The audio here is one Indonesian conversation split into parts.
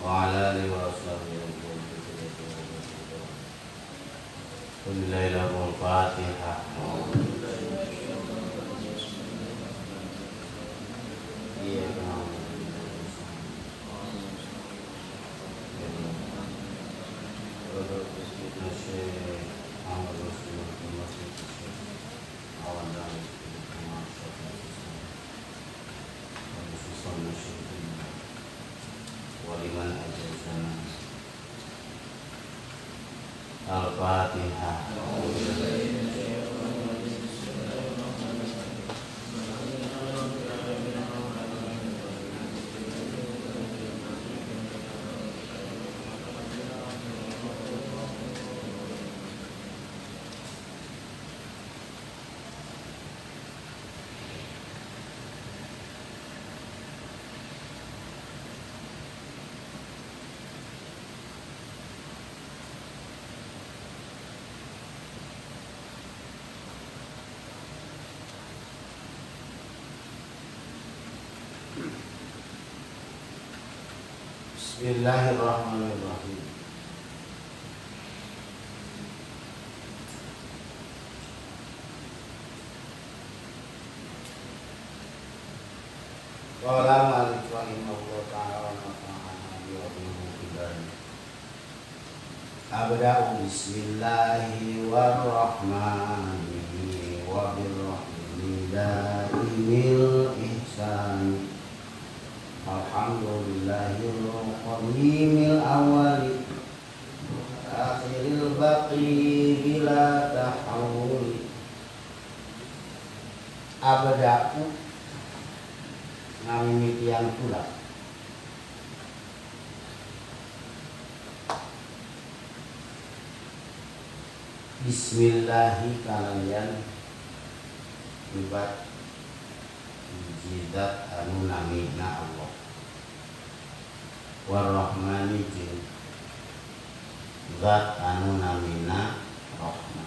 وعلى آله وأصحابه وبالله له الفاتحة. Al-Fatihah. Bismillahirrahmanirrahim. Qala Malik rahimahullah ta'ala wa nafa'ana bi ilmihi. Abda'u bismillahi warrahmani wa birrahmani daimil ihsani. Alhamdulillahil qadimil awali akhiril baqi bila tahawuli. Abda'u ngamimitian pula Bismillahi kalian ibadah jidat anu namina Allah warrahmani jeung zat anu namina Rahman.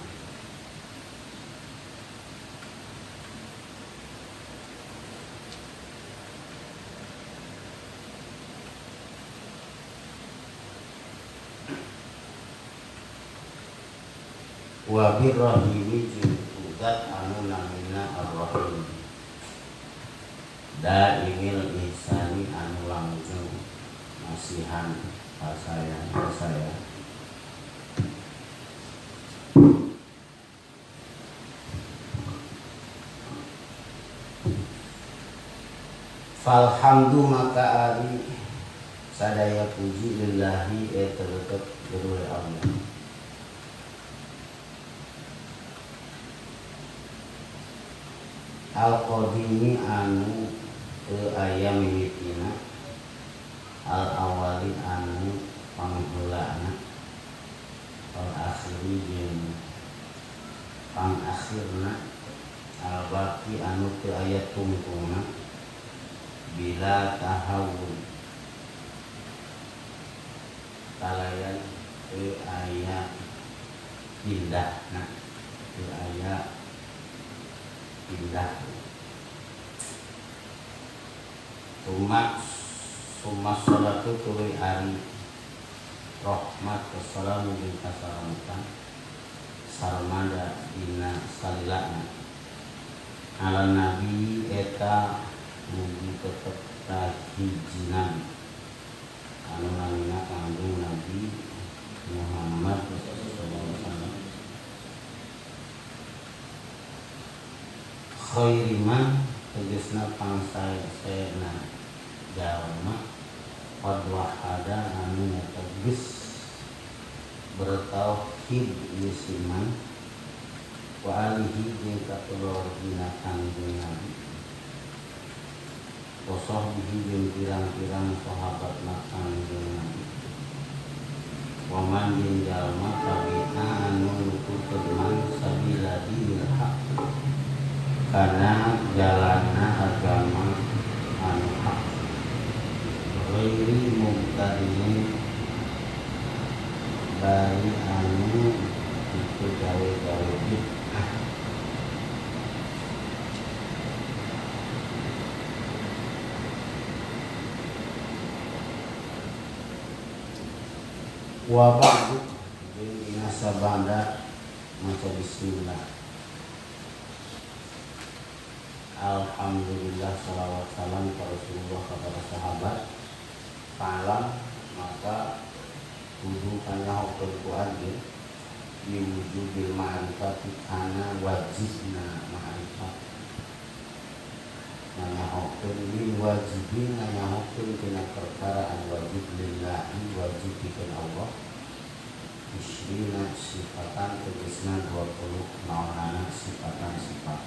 Wa birrahimi jeung zat anu namina Ar-Rahim. Daimil ihsani anu langgeng masihan pasayang. Falhamdu maka ari sadaya puji lillahi tetep guru Allah. Al-Qadimi anu ayam mimitina, al-awali anu pangheulana, al-akhiri jeung pangakhirna, al-baqi anu teu aya tungtungna, bila tahawul kalayan teu aya pindahna, teu aya pindah. Summa salatu tuluy ari rahmat wassalamu bin kasalamatan sarmada dina salilana ala nabi eta mugi tetep tahijinan anu namina kanggo Nabi Muhammad sallallahu alaihi wasallam khairiman tegesna pangsaena jalma qad wahada anu teges bertauhid yusiman wa alihi jeung katuluargina kangjeng Nabi wa sahbihi jeung pirang-pirang sahabatna kangjeng Nabi wa man jeung jalma tabi'a anu nututeman sabila dinil haq kana jalanna agama anu hak ghairi mubtadiin bari anu itu gawe-gawe bid'ah. Wa ba'du jeung dina sabanda maca bismillah. Alhamdulillah salawat salam kepada Rasulullah kepada sahabat palam maka kudu kana hukum ku adil diwujubil ma'rifat kana wajibna ma'rifat nanyahokeun lil wajibin nanyahokeun tina perkara an wajib lillahi wajib pikeun Allah isrina sifatan tegesna 20 naonana sifatan sifat.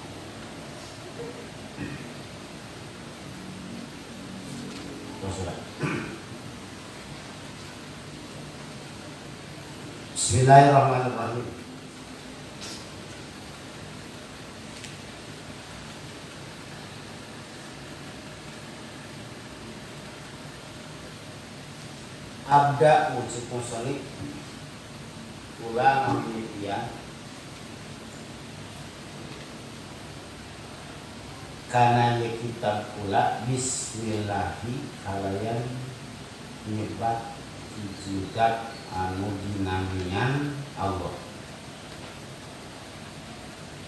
Bismillahirrahmanirrahim. Abda ucap musalik ulang penelitian karena kitab pula bismillahi kalayan nyebat jidat anu dinamian Allah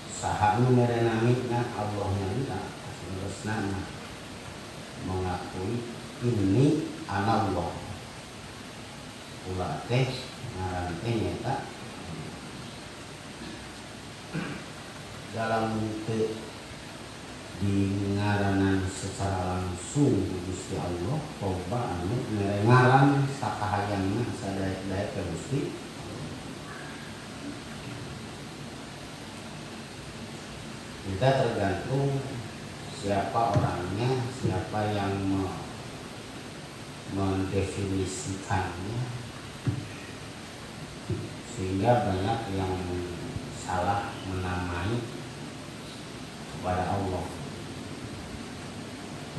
saha nu merenamina Allah nyana terusna mengakui ini anallah ulah teh ngaran teh nyata dalam di ngaranan secara langsung Gusti Allah coba anu ngaran sakahayangna sadaya-daya ka Gusti kita tergantung siapa orangnya, siapa yang mendefinisikannya sehingga banyak yang salah menamai kepada Allah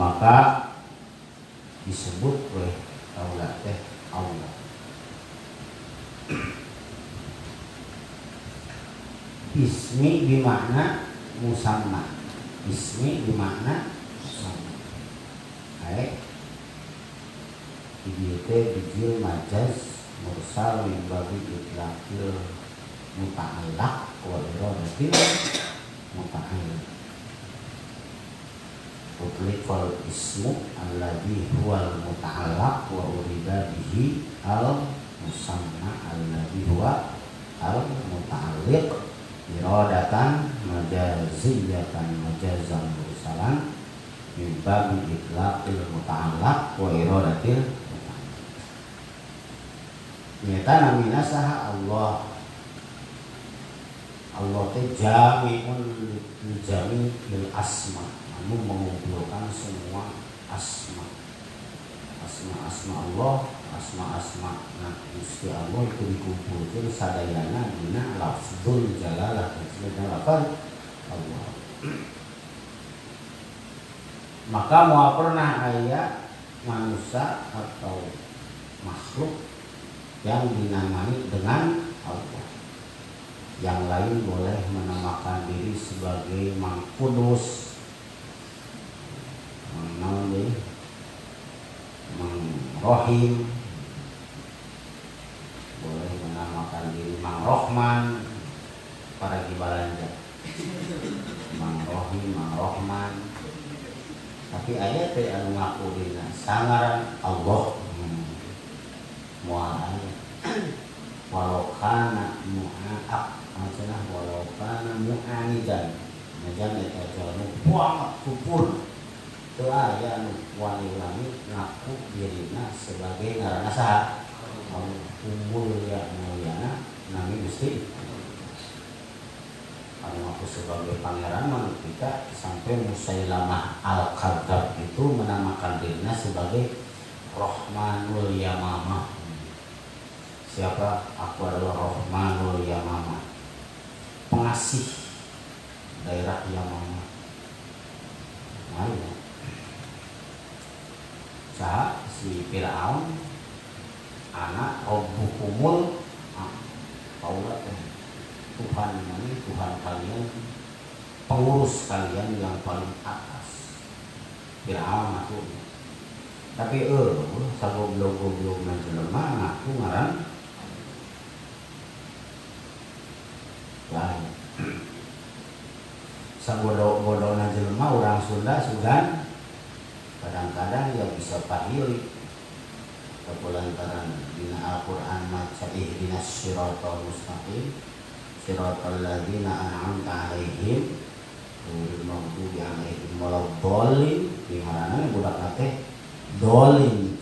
maka disebut oleh kaulah teh Allah. Ismi bimakna musamma. Ismi bimakna musamma. Baik. Ieu teh bijil majaz mursal min babi itlaqil muta'allaq wa iradatil muta'allaq. Utliqal ismu alladhi huwal muta'allaq wa urida bihi al musamma alladhi huwa al muta'alliq iradatan majaziyatan majazan mursalan min babi itlaqil muta'allaq wa iradatil muta'alliq. Nyata namina saha Allah. Allah teh jami'un li jami'il asma. Kamu mengumpulkan semua asma Allah, asma Gusti Allah itu dikumpulkan sadayana dina lafzul jalalah maksudnya lafaz Allah. Maka mau pernah aya manusia atau makhluk yang dinamai dengan Allah. Yang lain boleh menamakan diri sebagai Mang Kudus, Mang Rohim, boleh menamakan diri Mang Rohman, para gibalanja Mang Rohim, Mang Rohman. Tapi aya teh anu ngaku dina sangaran Allah moal aya walau kana mu'aq maksudna walau kana mu'anidan najan eta jalma banget kupur teu aya anu wani langit ngaku dirina sebagai ngaranna saha umul ya mulyana nami Gusti anu ngaku sebagai pangeran mah kita sampai Musailamah al-Kadzdzab itu menamakan dirinya sebagai Rahmanul Yamamah. Siapa? Aku adalah Rahmanul Yamamah, pengasih daerah Yamamah. Nah, ya. Saha si Firaun anak Rabbukumul Paula Tuhan ini Tuhan kalian, pengurus kalian yang paling atas. Firaun aku. Tapi sagoblog-goblog na jelema ngaku ngaran sabodo-bodona jelema orang Sunda sugan kadang-kadang ya bisa pahili kepulantaran dina Al-Qur'an maca ihdinas siratal mustaqim siratal ladzina an'amta 'alaihim ghairil maghdubi 'alaihim waladdallin ngaranna budak teh dolin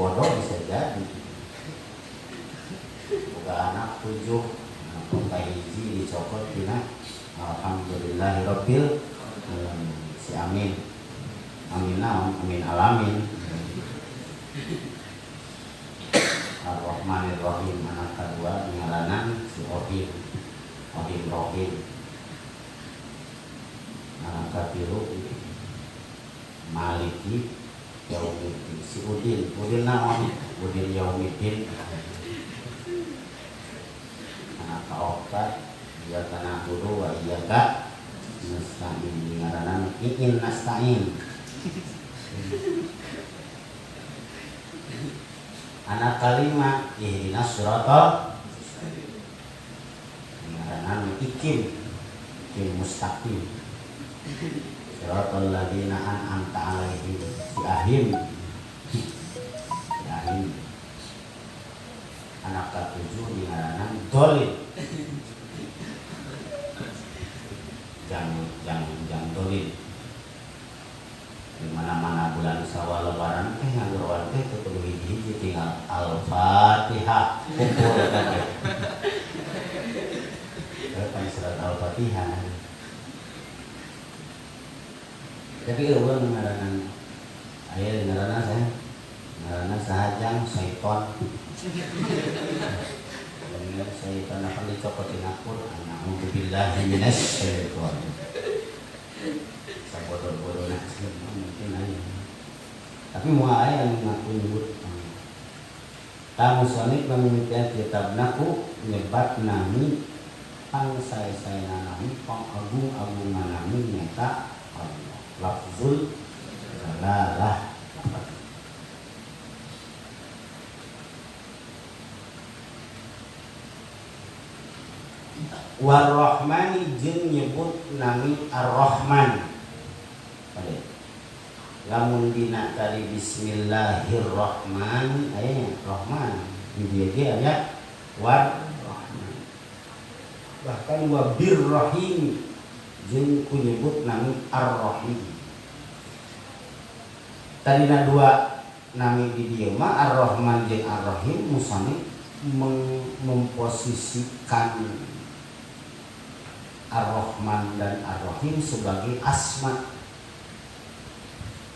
bodoh bisa jadi boga anak 7 anak hiji dicokot dina alhamdulillahirabbil si amin amin naon amin alamin Ar-Rahmanir Rahim anak kedua ngaranan si Ohim Rohim anak katilu Maliki Yaumiddin si Udin naon Udin Yaumiddin anak kaopat dia tanah guru wa iya ka nasta'in ngaranan iin nasta'in anak kalima ihdinas siratal ngaranan ikim mustaqim siratal ladzina an'amta 'alaihim si ahim anak ketujuh ngaranan dolin jang dolin di mana-mana bulan Syawal lebaran ngangguruan teh teu kudu hiji-hiji tinggal Al-Fatihah kumpul kabeh. Kan surat Al-Fatihah. Tapi eueuh ngaranan aya ngaranna saya. Ngaranna sahajang syaiton. Syaiton akan dicopotin Al-Qur'an. A'udzubillahi minasyaiton. Bodoh-bodoh nak mungkin aja. Tapi mua aya yang ngaku nyebut. Tamu sonik pamimitian kitab naku nyebat nami pangsai-sai nami pang-agung nami nyata Allah. Lafzul jalalah. War-Rahmani jeung nyebut nami Ar-Rahman. Lamun dina tadi bismillahirrahmanirrahim ayatnya Rahman di dia ayat War-Rahman bahkan wa birrahim jeung ku nyebut nami Ar-Rahim tadina dua nami di dieu mah Ar-Rahman jeung Ar-Rahim musami memposisikan Ar-Rahman dan Ar-Rahim sebagai asma.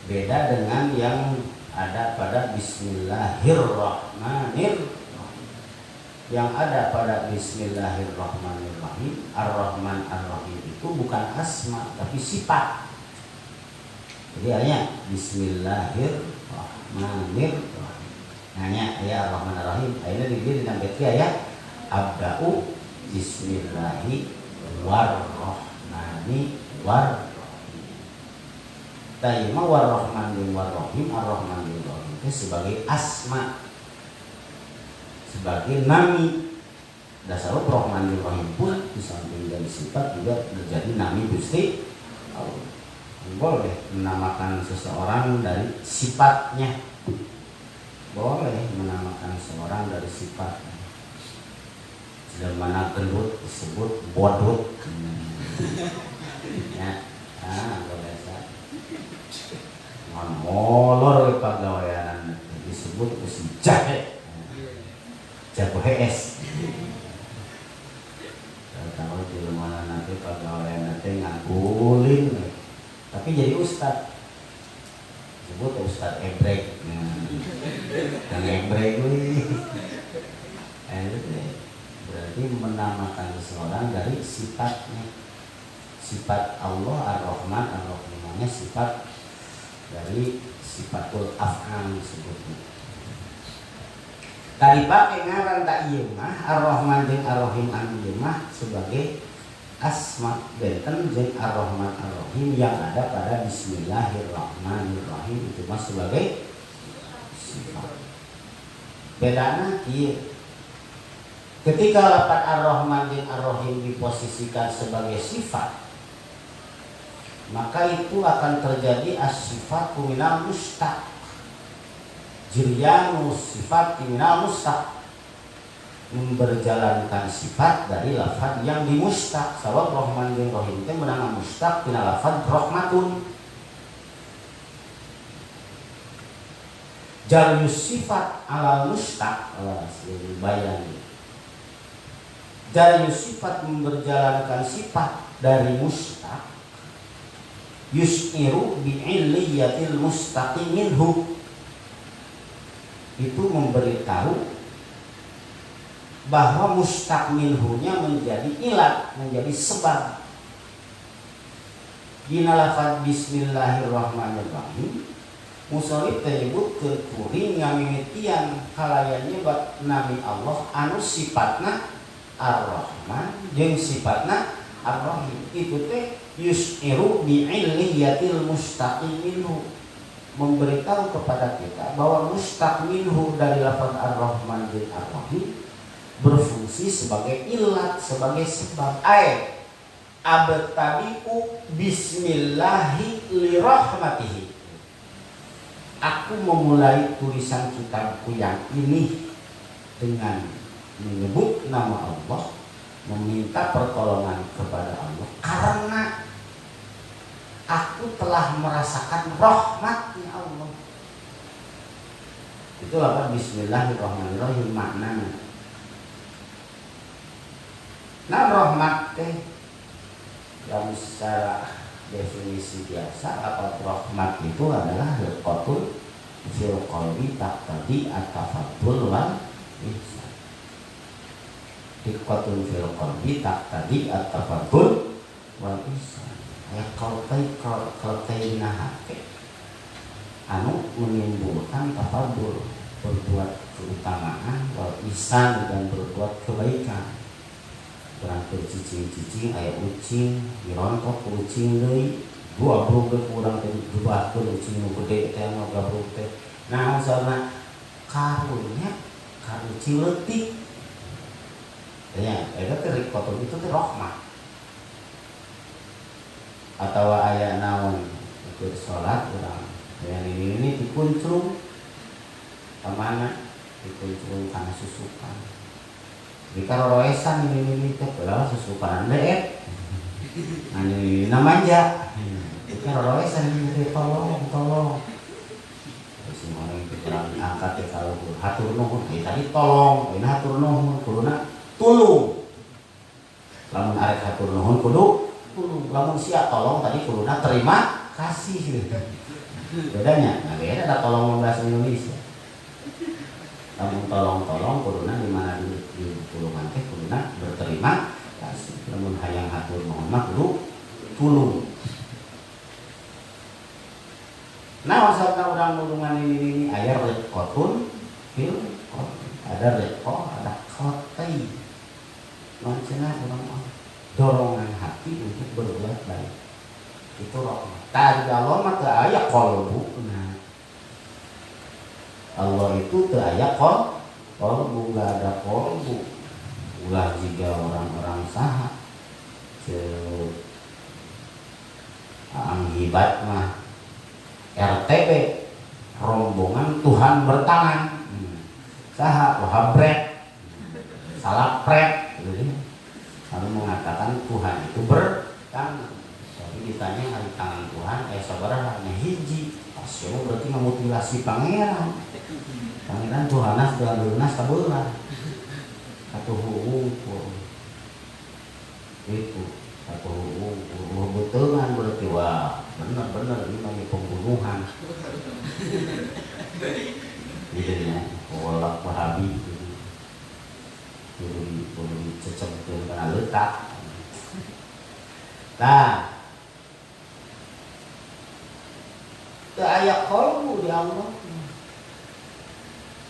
Beda dengan yang ada pada Bismillahirrahmanirrahim. Yang ada pada Bismillahirrahmanirrahim, Ar-Rahman Ar-Rahim itu bukan asma tapi sifat. Jadi ayat Bismillahirrahmanirrahim. Nanya ya Ar-Rahman Ar-Rahim. Ayatnya di dalam ayat Abda'u Bismillahirrahmanirrahim. Taima war-Rahman bin war-Rahim, Ar-Rahman bin Rahim itu sebagai asma, sebagai nami. Dasar Rahman bin Rahim pun disamping dari sifat juga menjadi nami Gusti Allah. Boleh menamakan seseorang dari sifatnya, boleh menamakan seseorang dari sifatnya. Dalam mana gendut disebut bodut, ya, boleh. Molor pagawean disebut si jahe es kalau di rumah nanti pagawean nanti ngangkulin tapi jadi ustad disebut ustad ebrek dan ebrek berarti menamakan seseorang dari sifatnya. Sifat Allah Ar-Rahman Ar-Rahimnya sifat dari sifatul af'al disebutnya. Tadi pakai ngaran tak ieu mah Ar-Rahman jeung Ar-Rahim anu ieu mah sebagai asma benten jeung Ar-Rahman Ar-Rahim yang ada pada Bismillahirrahmanirrahim itu mah sebagai sifat. Bedana ieu Ketika lafaz Ar-Rahman dan Ar-Rahim diposisikan sebagai sifat, maka itu akan terjadi as-sifatu minal mustaq. Jiryanu sifat minal mustaq, memberjalankan sifat dari lafaz yang dimustaq. Sabab Rahman dan Rahim itu menang mustaq tina lafaz rahmatun. Jaryus sifat alal mustaq, bayang. Jaryus sifat memberjalankan sifat dari mustaq, yus'iru bi'illiyatil mustaqi minhu, itu memberitahu bahwa mustaq minhunya menjadi ilat, menjadi sebab. Dina lafaz bismillahirrahmanirrahim musholif menyebut ke kuring ngamimitian kalayan nyebat nami Allah anu sifatna Ar-Rahman jeung sifatna Ar-Rahim. Itu teh yus'iru bi'illiyatil mustaqi minhu, memberitahu kepada kita bahwa mustaq minhu dari lafaz Ar-Rahman dan Ar-Rahim berfungsi sebagai ilat, sebagai sebab. Abtabi'u bismillahi lirahmatihi, aku memulai tulisan kitabku yang ini dengan menyebut nama Allah, meminta pertolongan kepada Allah karena aku telah merasakan rahmatnya Allah. Itu lafaz bismillahirrahmanirrahim maknanya. Nah, rahmat teh yang secara definisi biasa, lafaz rahmat itu adalah riqatul fil qalbi taqtadi at-tafaddul wal ihsan. Riqatul fil qalbi taqtadi at-tafaddul wal ihsan. Ya kaltai nahake anu menimbulkan tafaddul, berbuat keutamaan, wal ihsan dan berbuat kebaikan. Berangkat cicing-cicing aya ucing dirontok ku ucing deui, dua brug ge kurang teh dibahkeun ucing nu gede teh anu gabrug teh. Nah, misalna karunya ka ucing leutik. Ya, eta teh riqatul itu teh rahmat. Atawa aya naon keur salat urang aya ini dikuncung ka mana, dikuncung kana susukan. Jika roesan ini teh padahal susukan deet, ini namanya. Jika roesan ini tolong. Terus orang itu kurang angkat ya kalau hatur nuhun, tadi tolong, ini hatur nuhun, kuduna tulung. Lamun arek hatur nuhun kudu tulung, lamun sia tolong tadi kuduna terima kasih. Bedanya, nah beda ada tolong bahasa Indonesia. Lamun tolong kuduna di mana di tulungan teh kuduna berterima kasih. Lamun hayang hatur nuhun mah kudu tulung. Nah, maksudna urang nulungan ini aya riqatun fil ada riqo, ada qatai. Maksudna urang dorongan hati untuk berbuat baik. Itu rahmat. Tadi Allah mah teu aya qalbu. Allah itu teu aya qalbu, enggak ada qalbu. Ulah jika orang-orang saha anggibat mah RTB rombongan Tuhan bertangan. Saha wahabret salapret gitu. Lalu mengatakan Tuhan itu bertangan. Tapi ditanya hari tangan Tuhan sabaraha nya hiji. Pasio berarti memutilasi pangeran. Pangeran Tuhanas dengan lunas kabelah satu hungkul itu satu hungkul betulan berarti wah benar ini namanya pembunuhan gitu ya, kolak wahabi perlu dicecemkeun kana letak. Nah, teu aya qalbu di Allah.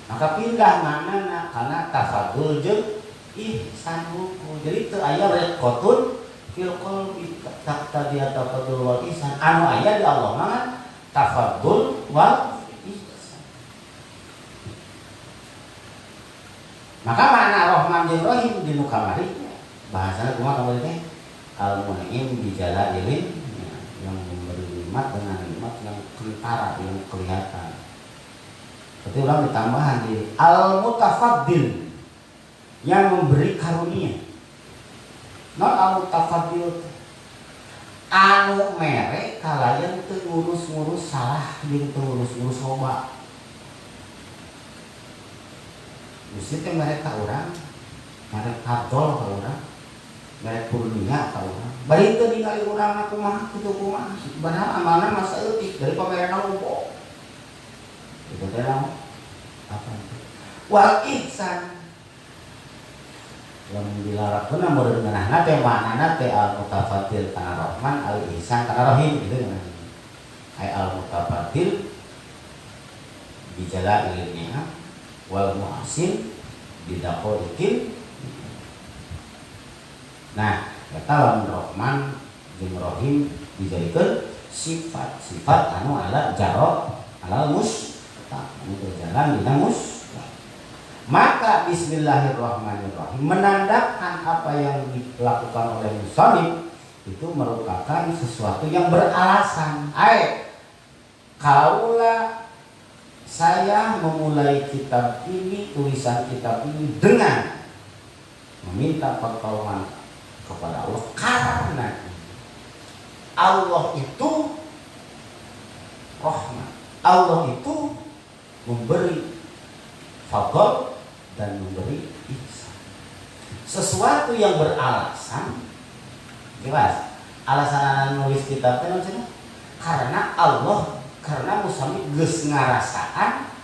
Maka pindah maknana karena tafadul jeung ihsan hukum. Jadi teu aya riqatun fil qalbi taqtadi tafadul wal ihsan. Anu aya di Allah mah tafadul wal ihsan. Maka makna Rahman jeung Rahim di nu kamari bahasana kumaha kamari teh al-mun'im bijalalilin yang memberi nikmat dengan nikmat yang kentara yang kelihatan. Berarti ulang ditambahan di al-mutafaddil yang memberi karunia. Non al-mutafaddil anu mere kalayan teu ngurus-ngurus salah jeung teu ngurus-ngurus loba. Mesti teh mere ka urang, mere kadol ka urang, mere kurnia ka urang. Bari teu ningali urang kumaha kitu kumaha. Benar amalna masa eutik dari pamerena lumpo. Itu teh apa itu? Wal ihsan yang dilarang meureun ngeunahna teh maknana teh al-mutafaddil kana Rahman, al-ihsan kana Rahim gitu kan. Ai al-mutafaddil bijalalil ni'am wal muhsin bidaqaiqil. Nah, eta lamun Rahman jeung Rahim dijadikeun sifat-sifat anu ala jaro ala mustaq anu berjalan dina maka bismillahirrahmanirrahim menandakan apa yang dilakukan oleh musannif itu merupakan sesuatu yang beralasan. Kaula saya memulai kitab ini, tulisan kitab ini dengan meminta pertolongan kepada Allah karena Allah itu rahmat. Allah itu memberi fadl dan memberi ihsan. Sesuatu yang beralasan, jelas. Alasan nulis kitab teh naon karena Allah, karena musannif geus ngarasaan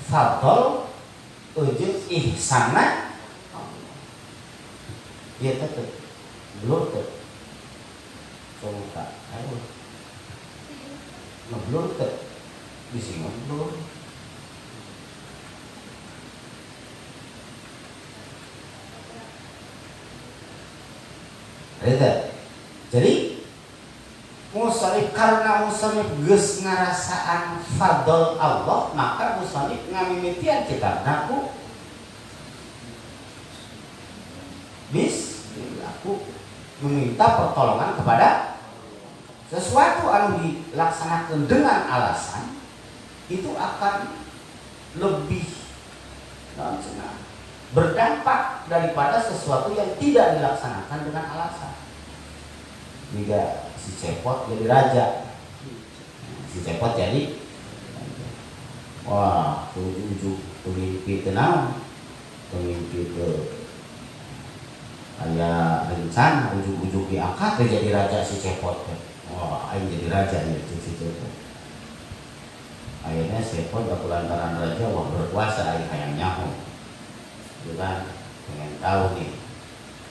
fadl jeung ihsanna Allah. Ieu teh belum teh. Coba ayo. Belum teh. Bisi belum. Jadi musannif karena musannif geus ngarasaan fadl Allah, maka musannif ngamimitian kitabna ku aku meminta pertolongan kepada sesuatu anu dilaksanakan dengan alasan itu akan lebih berdampak daripada sesuatu yang tidak dilaksanakan dengan alasan. Jika si cepot jadi raja, si cepot jadi wah tujuh pemimpi tenang, pemimpi ke aya rencana ujuk-ujuk diangkat jadi raja si cepot. Wah aing jadi raja nih si cepot. Akhirnya cepot lantaran raja wah berkuasa aing hayang nyaho. Kan pengen tahu nih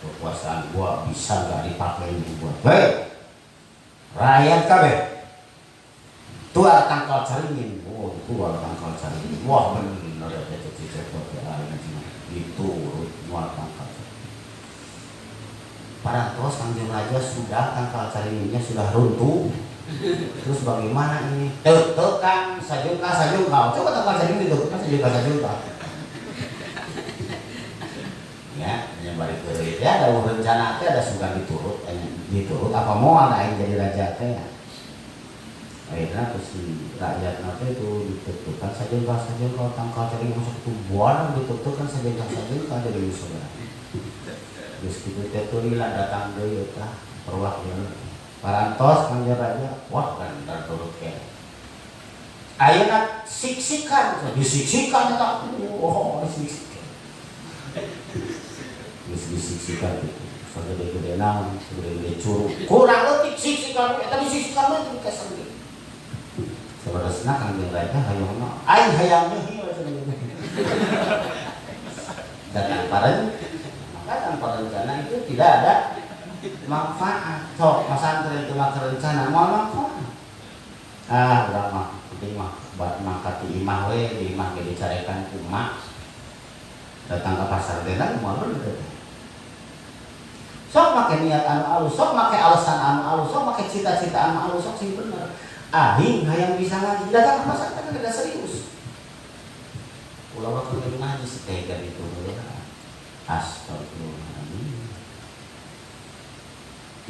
kekuasaan gua bisa nggak dipakai ini buat rakyat kabeh tua tangkal caringin. Oh tua tangkal caringin, wah bener ya cepot ya itu tua tangkal parantos Kangjeng Raja sudah tangkal caringinnya sudah runtuh. Terus bagaimana ini tekan sajengka coba tangkal caringin ditekan sajengka ya, yang balik ke ya ada rencana teh ada sudah diturut apa mau aing jadi raja teh. Akhirnya si rakyat nanti itu ditentukan sajengka tangkal caringin masuk tubuhan ditentukan sajengka jadi musuh. Terus kitu teh tuluy datang deui eta perwakilan parantos Kangjeng Raja wah kan turut ke ayeuna siksikan disiksikan eta disiksikan disiksikan gitu segede-gede naon segede-gede curug kurang leutik siksikan eta disiksikan mah teu kesel sabarasna Kangjeng Raja hayang mah aing hayang deui datang maka tanpa rencana itu tidak ada manfaat. Sok pesantren itu mah rencana mau manfaat. Urang mah penting mah buat mangkat di imah we, di imah ge dicarekan ku mak. Datang ke pasar teh moal bener. Sok make niat anu alus, sok make alasan anu alus, sok make cita-cita anu alus, sok sing bener. Aing hayang bisa ngaji, datang ke pasar teh kada serius. Ulah waktu ngaji setega itu ya. Astagfirullahaladzim.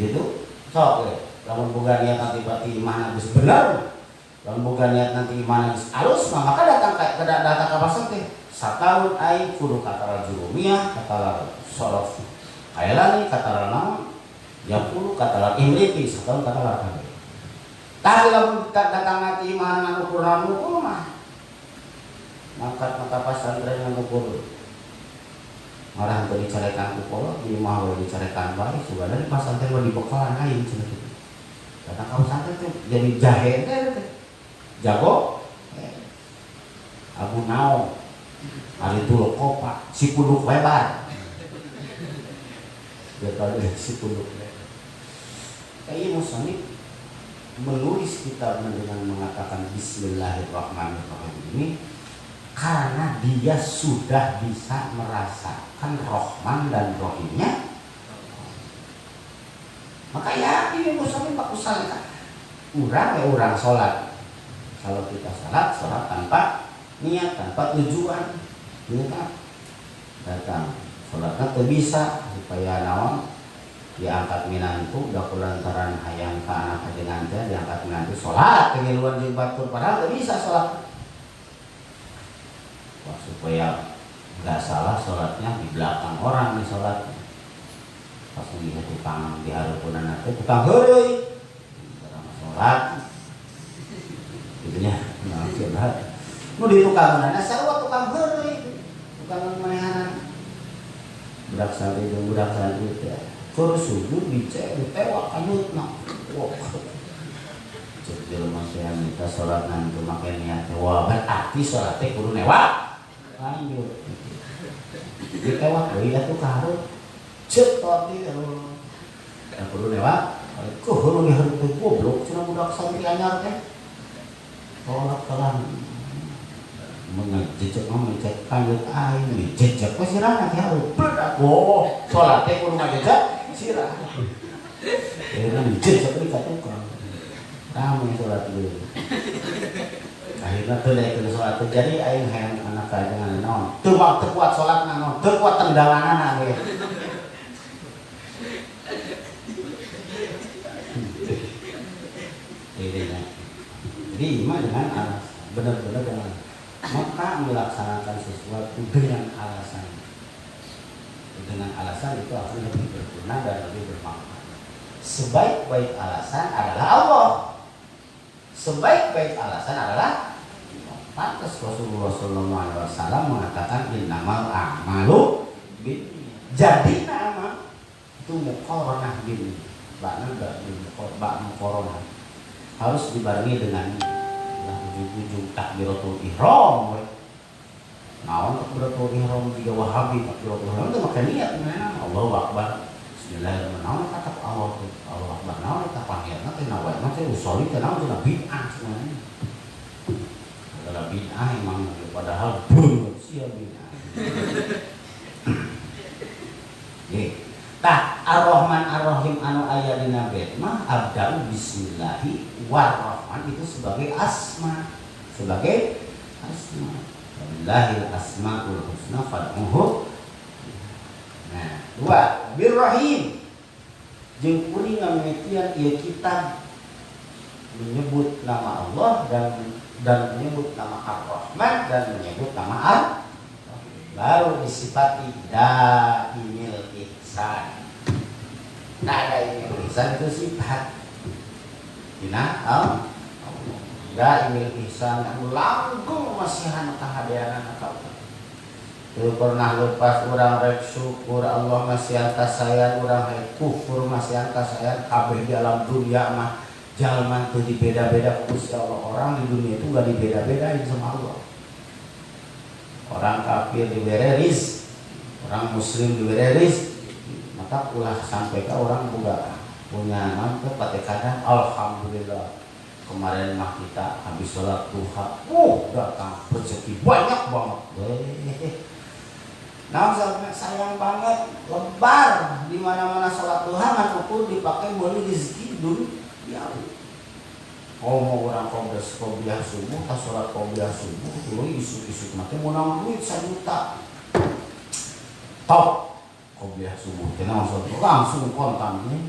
Gitu sok ya. Lamun boga niat nanti berarti iman geus bener. Lamun boga niat nanti iman geus alus maka datang ka pasar teh. Sataun aing kudu kata jurumiyah kata sorof. Ayeuna kata naon? Yaqulu kata imriti sataun kata kabeh. Tah lamun datang nanti iman anu ukuran mah. Mangkat mata pasantren anu ukur. Marah teu dicarekan ku pola, di mah we dicarekan bae, sebenarnya pasantren mah dibekalan aing cenah kitu. Datang ka pasantren teh jadi jahe teh. Jago. Abu naon? Ari dulu kopa, si punduk lebar. Dia tahu si punduk lebar. Kayak musonib menulis kitab dengan mengatakan Bismillahirrahmanirrahim ini karena dia sudah bisa merasakan Rahman dan Rahimnya. Maka ya ini muslim tak usah urang sholat. Kalau kita sholat tanpa niat, tanpa tujuan, ini kan datang sholatnya tuh bisa supaya naon diangkat minantu, udah kulantaran hayang ke anak ajengan teh diangkat minantu sholat kengiluan jeung batur padahal tuh bisa sholat. Wah, supaya nggak salah sholatnya di belakang orang nih sholat pas melihat tukang diharupunan nanti tukang heureuy orang sholat gitunya nah curhat nu di tukang mana sarua tukang heureuy tukang manehanan budak santri jeung budak santri teh keur sujud dicek ditewak kayutna wah cek jelema teh minta sholat nanti make niat wah berarti sholat teh kudu newak lanjut ditewak deui atuh ka hareup cek tadi anu perlu lewat kudu ge hareup teh goblok cenah budak santri anyar teh sholat kalan mengejek mengecek kanjut aing dijejek we sirahna teh hareup bedak oh sholat teh kudu ngajejek sirah eta dijejek deui ka tukang rame sholat deui akhirnya tuh dari sholat tuh jadi aing hayang anak kajangan naon teu kuat sholat naon teu kuat tendanganana we jadi iman dengan alasan benar-benar dengan maka melaksanakan sesuatu dengan alasan itu akan lebih berguna dan lebih bermanfaat. Sebaik-baik alasan adalah Allah. Sebaik-baik alasan adalah pantas Rasulullah SAW mengatakan innamal a'malu binniyat. Jadi nama itu muqaranah bin muqaranah harus dibarengi dengan ujung-ujung takbiratul ihram. Naon takbiratul ihram juga Wahabi takbiratul ihram itu maka niat Allahu Akbar. Bismillahirrahmanirrahim. Kata Allah Akbar. Naon eta panggilna teh nawa teh usul teh naon teh bid'ah sebenarnya. Adalah bid'ah emang padahal bener sia bid'ah. Tah Ar-Rahman Ar-Rahim anu aya dina bait mah abda'u bismillahi war-rahman itu sebagai asma. Wallahil asmaul husna fad'uhu. Nah, dua birrahim jeung kuring ngametian ieu kitab menyebut nama Allah dan menyebut nama Ar-Rahman dan menyebut nama baru disifati daimil ihsan. Nah, daimil ihsan itu sifat dina daimil ihsan anu langgeng masihan kahadeanan ka Allah. Teu pernah lepas urang rek syukur Allah masihan kasayan urang rek kufur masihan kasayan kabeh di alam dunia mah jalma teu dibeda-beda ku Gusti Allah. Orang di dunia itu enggak dibeda-bedain sama Allah. Orang kafir diberi rizki, orang muslim diberi rizki. Maka ulah sampai ke orang juga punya nanti pada kadang alhamdulillah kemarin mah kita habis sholat duha, datang rezeki banyak banget. Nah sayang banget lebar di mana-mana sholat duha ngan ukur dipakai boleh rezeki dulu ya. Mau orang qobliyah subuh, tas sholat qobliyah subuh, dulu isuk-isuk mati mau nang duit 1 juta. top qobliyah subuh kenal langsung kontan nih.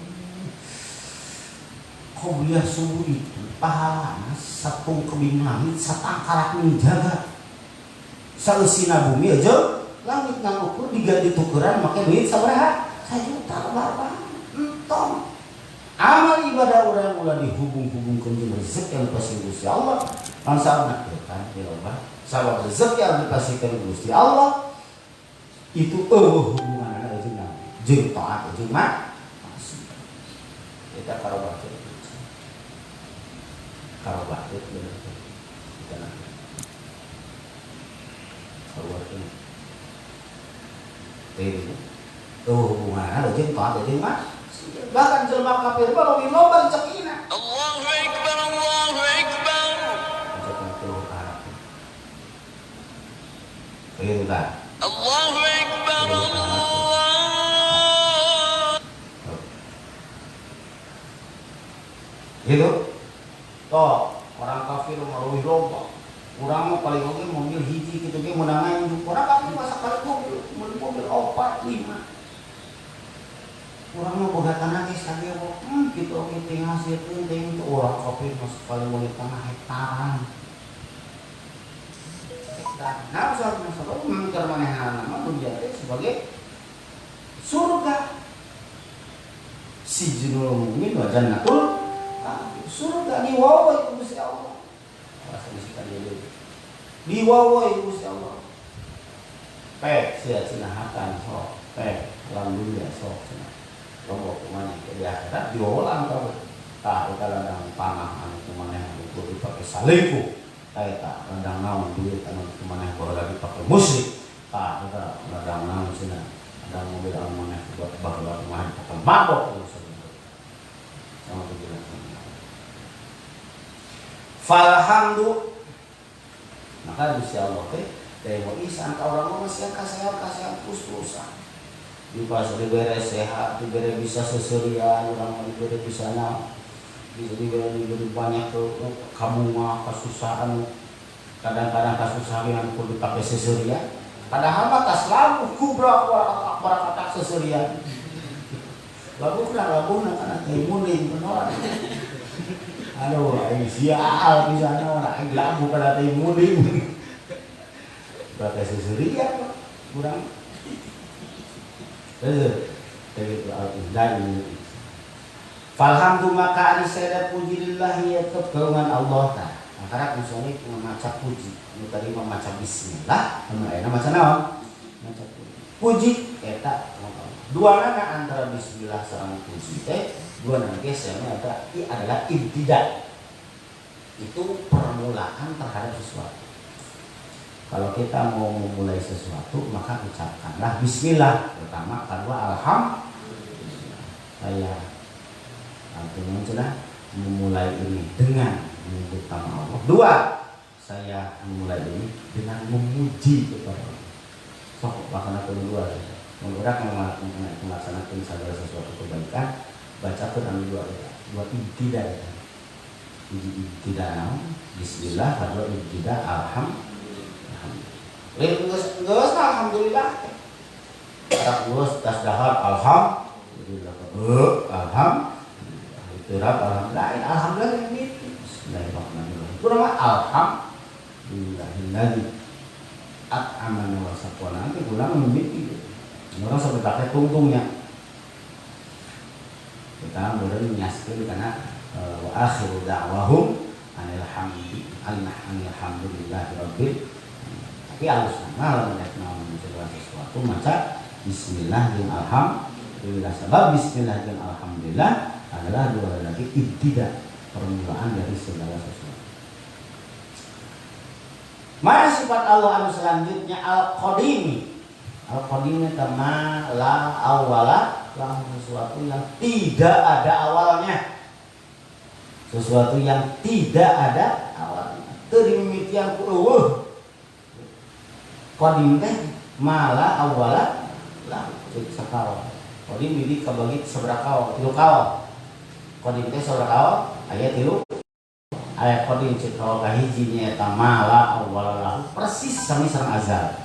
Qobliyah subuh itu pahalanya satu kebing langit satangkarak menjaga saeusina bumi aja langit ngukur diganti tukeran make duit sabaraha 1 juta berapa entong amal ibadah orang ulah dihubung-hubungkeun jeung rezeki yang dipasieun Gusti Allah langsung kan ya Allah sabab rezeki yang dipasieun Gusti Allah itu hubunganna jeung taat jeung maksiat eta karobat bener kita nah karobat ini hubunganna jeung taat jeung maksiat bahkan jelma kafir mah lebih loba cekina Allahu Akbar Allahu Akbar jangan keluar Arab itu kan Allahu Akbar Allah gitu toh orang kafir mah lebih loba urang mah paling oge mobil hiji kitu ge meunang orang kafir masa kali mobil 4 5 orang mau boga nangis tadi kok gitu oke tinggal hasilkeun teh itu orang kopi mas paling mau tengah hektaran nah masalah mengker manehna mah menjadi sebagai surga sijinul mukmin wa jannatul surga diwawai Gusti Allah rasa kita dulu diwawai Gusti Allah sia-ciahakan sok alhamdulillah sok lombok kemana di akhirat diolah kau tak kita ladang panah anu kemana yang itu dipakai saliku tak ladang naon duit anu kemana yang baru lagi pakai musik tak kita ladang naon cina ada mobil anu mana buat baru lagi main pakai mabok sama begini falhamdu maka Gusti Allah teh mau isan ka urang masih kasihan pus-pusan di pas dibere sehat, dibere bisa seserian, orang dibere bisa diberi banyak tuh kamu mah kasusahan, kadang-kadang kasusahan yang perlu dipakai seserian, padahal mah tas lagu kubra kata seserian, lagu nak imunin benar, aduh, sial bisa orang lagu kata imunin, pakai seserian, kurang. Begitu al-Izlan falhamdu maka arisada puji lillahi ya kebeungan Allah ta maka musoleh maca puji nu tadi mah maca bismillah anu ayeuna maca naon maca puji eta duana antara bismillah sareng puji teh duana geusna adalah ibtida itu permulaan terhadap sesuatu. Kalau kita mau memulai sesuatu maka ucapkanlah bismillah pertama, kedua alhamdulillah. Saya artinya sudah memulai ini dengan menyebut nama Allah. Dua, saya memulai ini dengan memuji kepada Allah. So, laksanakan dua. Menggerak melaksanakan segala sesuatu kebaikan, bacakan anu dua tidak. Tidak bismillah, kedua tidak alhamdulillah. Geus alhamdulillah. Arab geus tas dahar alhamdulillah. Alhamdulillah. Itu alhamdulillah ini. Bismillahirrahmanirrahim. Kurang alhamdulillahilladzi at'amana wa saqana. Nanti kurang memiliki. Orang sampai pakai tungtungnya. Kita boleh menyaskan karena wa akhiru da'wahum alhamdulillahi rabbil. Tapi harus nama menyebut segala sesuatu maca bismillah dan alhamdulillah. Sebab bismillah dan alhamdulillah adalah dua lagi ibtida permulaan dari segala sesuatu. Mana sifat Allah anu selanjutnya al-qadim. Al-qadim itu la awwala lahu, sesuatu yang tidak ada awalnya. Sesuatu yang tidak ada awalnya. Teu dimimitian ku eueuh. Qadim teh mala awala lah sakal. Qadim jadi kabagi sabaraha tilu kaw. Qadim teh sabaraha aya tilu. Aya qadim cek kaw kahiji nya eta mala awala lah persis sami sareng azal.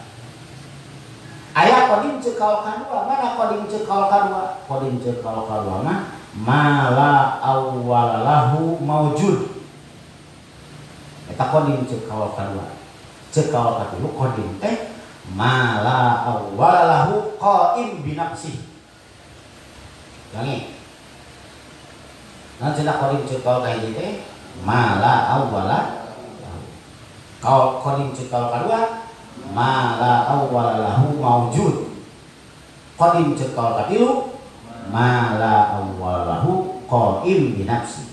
Aya kodim cekal kadua. Mana kodim cekal kadua? Kodim cekal kadua mah mala awwalahu maujud. Eta kodim cekal kadua. Cekal kadua kodim teh mala awwalahu qaim binafsi. Yangi. Nah cenah kodim cekal kayak gitu mala awwalahu. Kalau kodim cekal kadua mala awwalahu maujud. Qadim cekal katilu mala awwalahu qaim binafsi.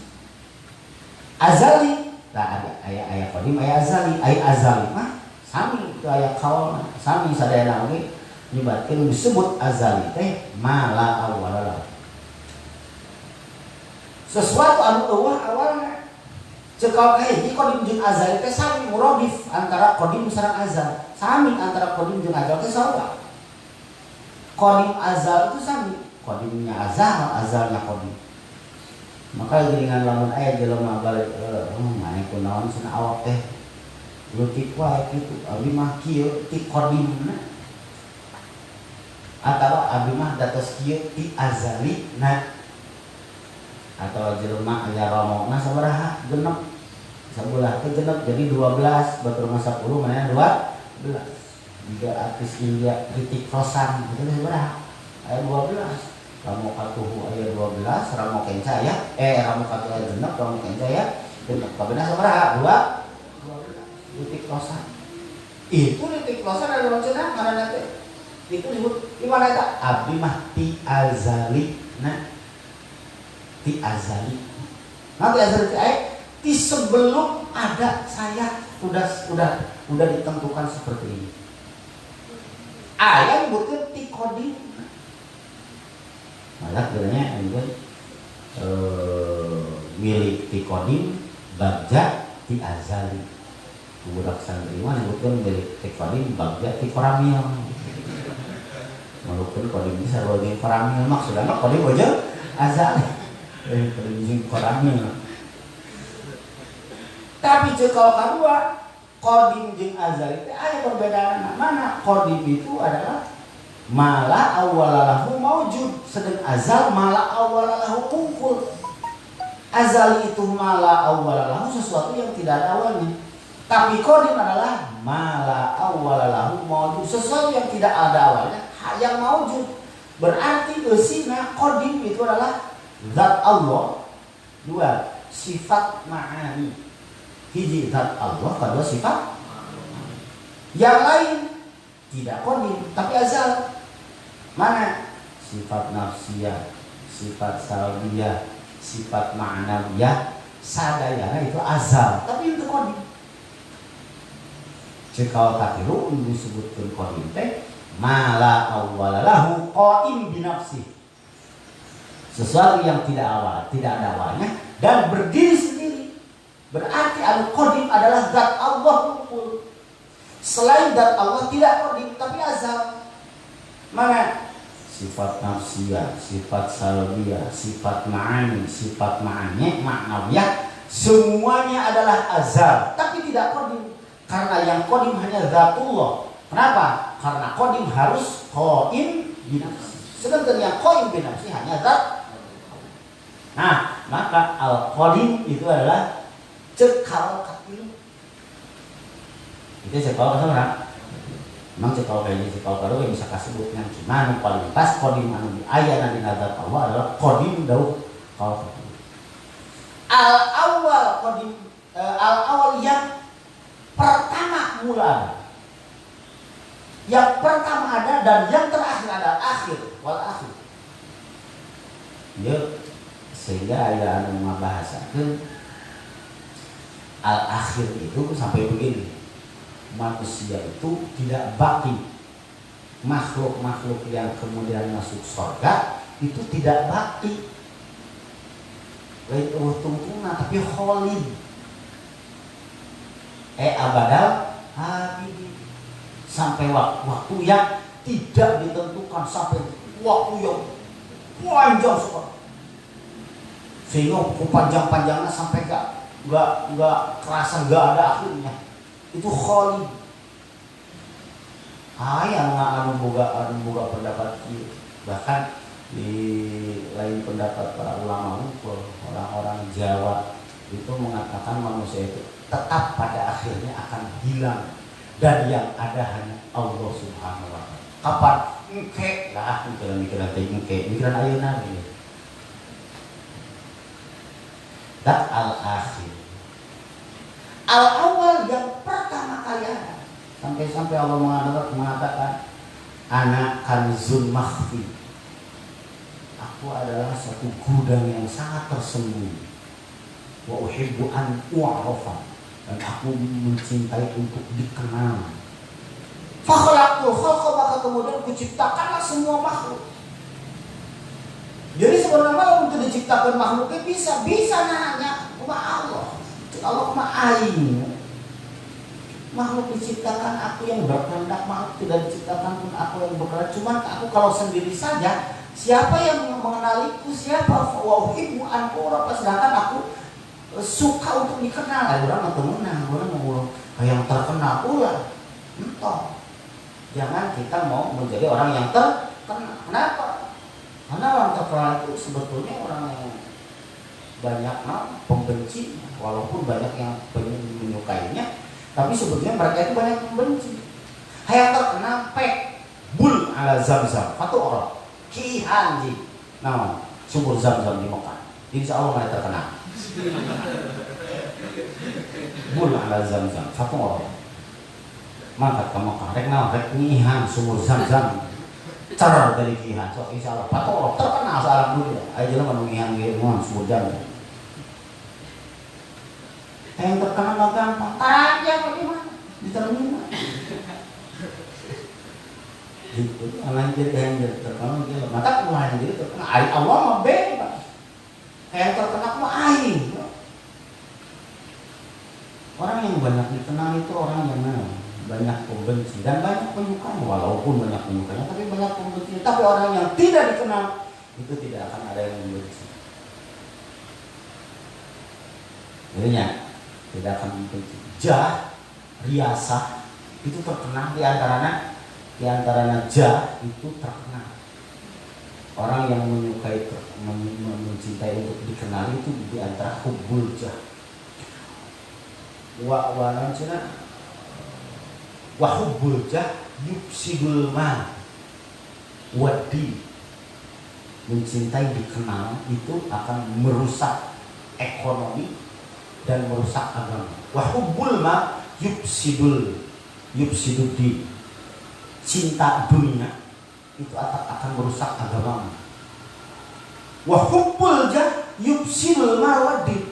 Azali tak ada aya qadim aya azali. Aya azali mah sami itu aya kaul sami sadayana oge nyebatkeun disebut azali teh mala awwalahu. Sesuatu anu eueuh awalna cekal kahiji qadim jeung azali teh sami muradif antara qadim sareng azal. Sami antara qadim jeung azal teh sarua. Qadim azal itu sami. Qadimnya azal, azalnya qadim. Maka geuningan lamun aya jelema balik main kunaon cenah awak teh leutik wae kitu. Abi mah kieu ti qadimna. Atawa abi mah datos kieu ti azalina. Atau jelema aya romongna sabaraha? Genep. Sabulah teh genep jadi 12, batur mah 10 manehna 12. Jika artis India kritik kosan itu sabaraha? Aya 12. Ramu katuhu aya 12, ramu kenca aya ramu katuhu aya genep, ramu kenca aya genep. Kabehna sabaraha? 12. Kritik kosan. Itu kritik kosan adalah cenah ngaranna teh. Itu disebut di mana eta? Abdi mah ti azali. Nah ti azali. Nanti azali ti sebelum ada saya udah ditentukan seperti ini. Ayat bukan ti qadim. Malah sebenarnya enggak milik ti qadim bagja ti azali. Budak santriwan bukan milik ti qadim bagja ti koramil. Walaupun qadim bisa sebagai koramil maksudnya qadim aja azali. Qadim koramil. Tapi cekal kadua qadim jeung azali teh aya perbedaan. Mana qadim itu adalah mala awwalalahu maujud, sedang azal mala awwalalahu kumpul. Azali itu mala awwalalahu sesuatu yang tidak ada awalnya. Tapi qadim adalah mala awwalalahu maujud, sesuatu yang tidak ada awalnya yang maujud. Berarti eusina qadim itu adalah zat Allah. Dua, sifat ma'ani. Hiji zat Allah, kedua sifat. Yang lain tidak qadim tapi azal. Mana? Sifat nafsiyah, sifat salbiyah, sifat ma'nawiyah, sadayana itu azal, tapi itu qadim. Cekal katilu disebutkeun qadim teh mala awwalalahu qaim binafsi. Sesuatu yang tidak ada awalnya dan berdiri sendiri. Berarti al-qadim adalah zat Allah kumpul. Selain zat Allah tidak qadim tapi azal. Mana? Sifat nafsiyah, sifat salbiyah, sifat ma'ani, sifat ma'nawiyah, semuanya adalah azal tapi tidak qadim. Karena yang qadim hanya zatullah. Kenapa? Karena qadim harus qaim binafsi. Sedangkan yang qaim binafsi hanya zat. Nah, maka al-qadim itu adalah cekal katilu. Itu cekal kasana. Memang cekal kayak cekal karo bisa kasebut ngan cuman paling pas qadim anu ayana dina zat Allah adalah qadim dauh kal katilu. Al-awwal qadim al-awwal yang pertama mula. Yang pertama ada dan yang terakhir ada, akhir wal akhir. Ya, sehingga ada anu ngabahasakeun al-akhir itu sampai begini. Manusia itu tidak baki. Makhluk-makhluk yang kemudian masuk surga itu tidak baki. Lain tungtungna tapi kholid. Abadal habibin. Sampai waktu yang tidak ditentukan, sampai waktu yang panjang sekali. Sehingga panjang-panjangnya sampai gak kerasa, gak ada akhirnya. Itu kholid. anu boga pendapat ieu. Bahkan di lain pendapat para ulama hukum, orang-orang Jawa itu mengatakan manusia itu tetap pada akhirnya akan hilang dan yang ada hanya Allah Subhanahu wa taala. Kapan? Engke lah, mikiran teh engke, mikiran ayeuna gitu. Dan al-akhir. Al-awal yang pertama kali ada. Sampai Allah mengatakan ana kanzun makhfi. Aku adalah satu gudang yang sangat tersembunyi. Wa uhibbu an u'rafa, dan aku mencintai untuk dikenal. Fakhalaqtu khalqa, maka kemudian kuciptakanlah semua makhluk. Jadi sebenarnya untuk diciptakan makhluknya bisa nanya sama Allah. Allah mah aing. Makhluk diciptakan, aku yang berkehendak, makhluk tidak diciptakan pun aku yang berkehendak. Cuman aku kalau sendiri saja, siapa yang mengenaliku, siapa wahibbu an u'rafa, sedangkan aku suka untuk dikenal. Orang atau menang, orang mau yang terkenal pula. Entah. Jangan kita mau menjadi orang yang terkenal. Kenapa? Karena orang terkenal itu sebetulnya orang yang banyak pembenci, walaupun banyak yang menyukainya, tapi sebetulnya mereka itu banyak pembenci. Yang terkenal bul ala Zamzam, satu orang kihan ji, nama sumur Zamzam di Mekah. Insya Allah mereka terkenal. Bul ala Zamzam, satu orang. Mangkat ke Mekah, rek ngihan sumur Zamzam. Cara dari kihan, so insya Allah satu orang terkenal sealam dunia. Ayo jalan menungihan ngihan sumur Zamzam. Yang terkenal gak gampang, aja bagaimana? Diterima. Itu anak jadi yang terkenal dia. Maka yang jadi terkenal. Ari Allah mah bebas. Yang terkenal mah aing. Orang yang banyak dikenal itu orang yang banyak pembenci dan banyak penyukanya. Walaupun banyak penyukanya, tapi banyak pembenci. Tapi orang yang tidak dikenal itu tidak akan ada yang membenci. Jadinya tidak akan membenci. Jah, riasah itu terkenal di antaranya jah itu terkenal. Orang yang menyukai mencintai untuk dikenal itu di antara hubbul jah. Wa hubbul jah yufsidul mal wadi. Mencintai dikenal itu akan merusak ekonomi dan merusak agama. Wa hubbul mal yufsidud din. Cinta dunia itu akan merusak agama. Wa hubbul jah yufsidul mal wadi.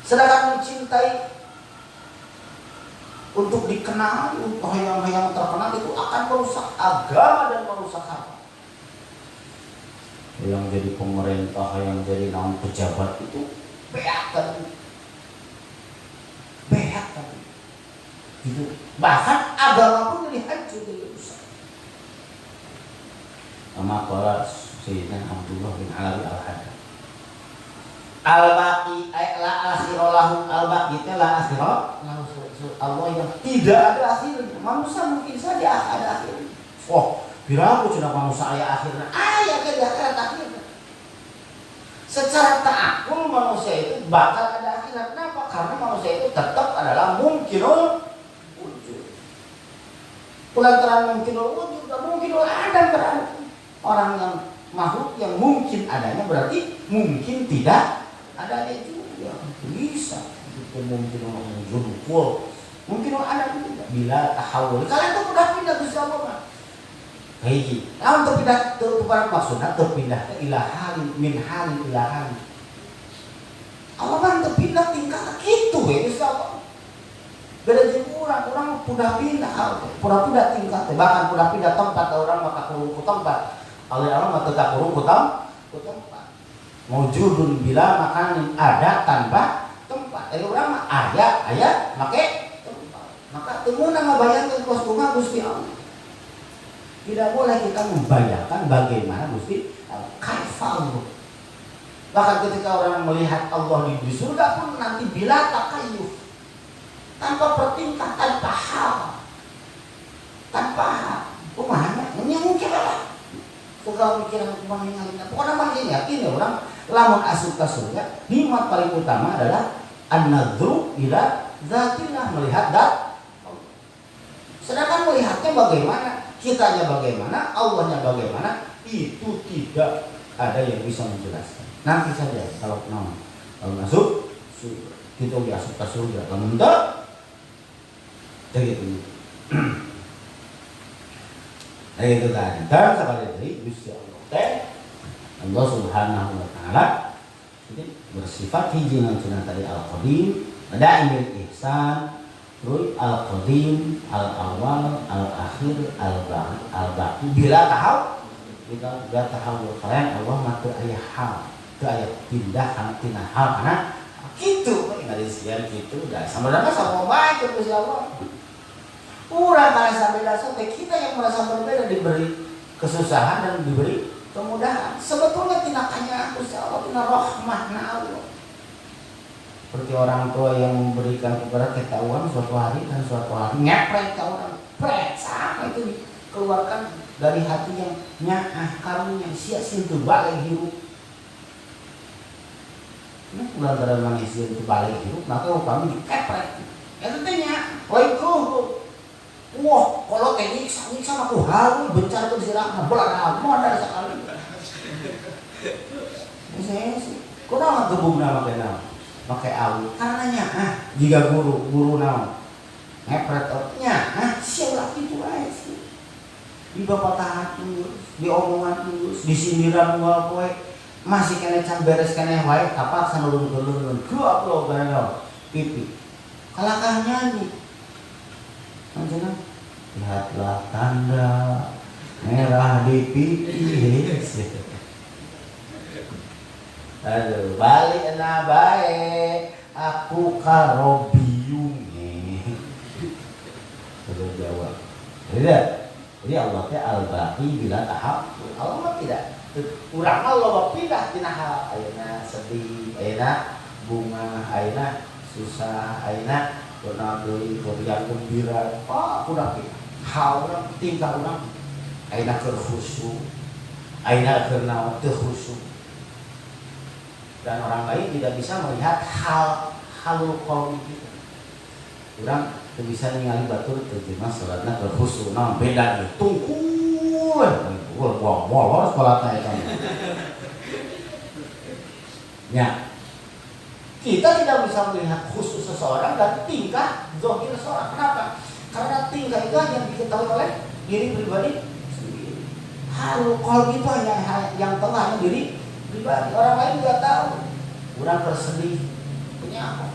Sedangkan mencintai untuk dikenal, untuk yang terkenal itu akan merusak agama dan merusak apa? Yang jadi pemerintah, yang jadi pejabat itu beakan. Gitu. Bahkan agama pun dihancur, dirusak. Sama para Sayyidina Abdullah bin Alawi al-Haddad. Al-Baqi la akhira lahu, al-Baqi la akhira Allah yang tidak ada akhirnya. Manusia mungkin saja ada akhirnya. Oh, biraku cina manusia ayah akhirnya. Ayah ke akhirat akhirnya. Secara ta'akul manusia itu bakal ada akhirat. Kenapa? Karena manusia itu tetap adalah mungkinul wujud. Kulantaran mungkinul wujud dan mungkinul adam berarti orang yang makhluk yang mungkin adanya berarti mungkin tidak ada juga. Bisa. Itu mungkin orang wujud. Mungkin orang ada juga. Bila tahawul. Kalian tuh udah pindah ke siapa? Kayak gini. Nah, terpindah kepada maksudnya terpindah ke ilahan min halin ilahan. Allah kan terpindah tingkat gitu ya siapa? Beda jadi orang pindah tingkat, bahkan pindah tempat orang maka kurung ku tempat. Allah maka tak kurung ku tempat. Mawjudun bila makanin ada tanpa tempat. Jadi orang mah ayat make tempat. Maka temu nama bayangkan kostumnya Gusti Allah. Tidak boleh kita membayangkan bagaimana Gusti kaifal. Bahkan ketika orang melihat Allah di surga pun nanti bila takayuf, tanpa pertingkah, tanpa hal, tanpa ulah mikiran kumaha ningali. Pokona mah yakin ya orang lamun asup ka surga, nikmat paling utama adalah an-nadhru ila zatillah, melihat zat. Sedangkan melihatnya bagaimana, kitanya bagaimana, Allahnya bagaimana, itu tidak ada yang bisa menjelaskan. Nanti saja kalau masuk surga, kita masuk ke surga. Kalau tidak, begitu. Nah itu tadi. Dan sekali lagi Gusti Allah Subhanahu wa taala bersifat hiji nang tadi al-qadim, daimil ihsan, terus al-qadim, al-awwal, al-akhir, al-baqi bila tahawul kalian Allah matu aya hal, teu aya pindah tina hal kana kitu ngari sian kitu da sabarana sama bae ke Gusti Allah. Urang merasa beda sampai kita yang merasa berbeda diberi kesusahan dan diberi kemudahan. Sebetulnya tindakannya Gusti Allah, tina rahmatna Allah. Seperti orang tua yang memberikan kepada kita uang suatu hari dan suatu hari ngepret ke orang, pret sama itu dikeluarkan dari hati yang nyaah karunya sia-sia itu balik hirup. Ini ulang dari manusia itu balik hirup, maka kami dikepret. Ya tentunya, waikuh. Wah, kalau kayak nyiksa aku haru bencar tuh sirah belar modal sekali. Saya sih, kok nama gebungna pakai awu. Karenanya, jika guru naon ngepret otnya, siapa itu aja sih. Di bapak tahan terus, di omongan terus, di sindiran gua poe masih kena can beres kena wae, kapak sanulun-ulun, gua bro kena pipi. Kalahkahnya nih. Macam lihatlah tanda merah di pipi. Aduh, balik na bae aku karo biung sudah jawab. Jadi Allah teh al-baqi bila tahap. Allah tidak. Urang Allah pindah tina hal ayeuna sedih, ayeuna bunga, ayeuna susah, ayeuna pernah deui yang gembira. Kurang hal urang tingkah urang ayeuna keur khusyuk, ayeuna keur naon teu khusyuk. Dan orang lain tidak bisa melihat halul qalbi kita. Urang teu bisa ningali batur teu mah salatna keur khusyuk, naon beda ieu tungkul. Wah, salatna eta. Ya. Kita tidak bisa melihat khusus seseorang dan tingkah zahir seseorang. Kenapa? Karena tingkah itu hanya diketahui oleh diri pribadi sendiri. Halul qalbi itu hanya yang tengahnya diri pribadi. Orang lain juga tahu. Urang tersedih, kenyaho.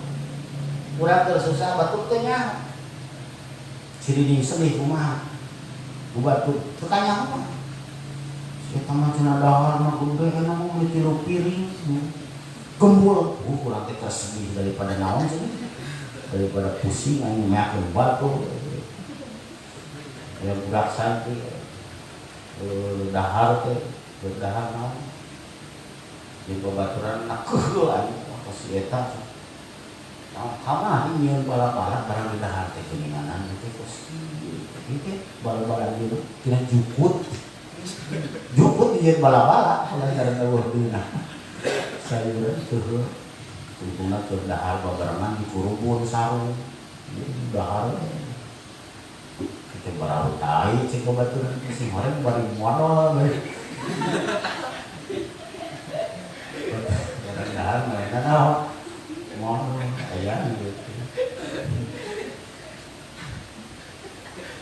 Urang tersusah batuk kenyaho. Siri sedih kumaha? Batuk teu kanyaho mah. Eta mah cenah dahar mah gede enak mah ditiru piring. Gembul, kurang teh tersedih daripada naon sih. Daripada pusing anu meakeun batuk. Ya budak santi. Dahar teh, dahar naon. Di babaturan nakeul anu si eta. Nah, kamah nyieun bala-bala barang di dahar teh geuninganan teh pasti. Ieu bala-bala ieu tina jukut. Jukut nyieun bala-bala mulai karena wurduna. Sayuran tuh kumpulna keur dahar babarengan dikurubun sarung. Dahar kita bararu tai cek babaturan sing horeng bari modal we. Dahar mereka naon? Mau aya gitu.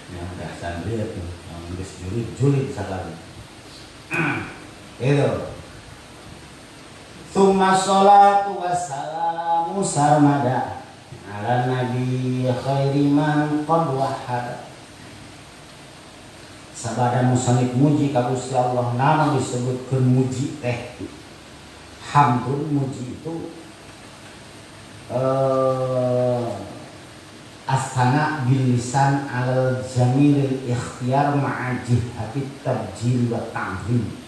Yang dasar dia tuh, yang geus julid sakali. Itu. Tsumma sholatu wassalamu sarmada ala nabi khairi man qad wahhada. Sabada musannif muji ka Gusti Allah, nama disebutkeun muji teh. Hamdun muji itu astana bilisan al jamilil ikhtiyar ma'ajih hati tabjil wa ta'zim.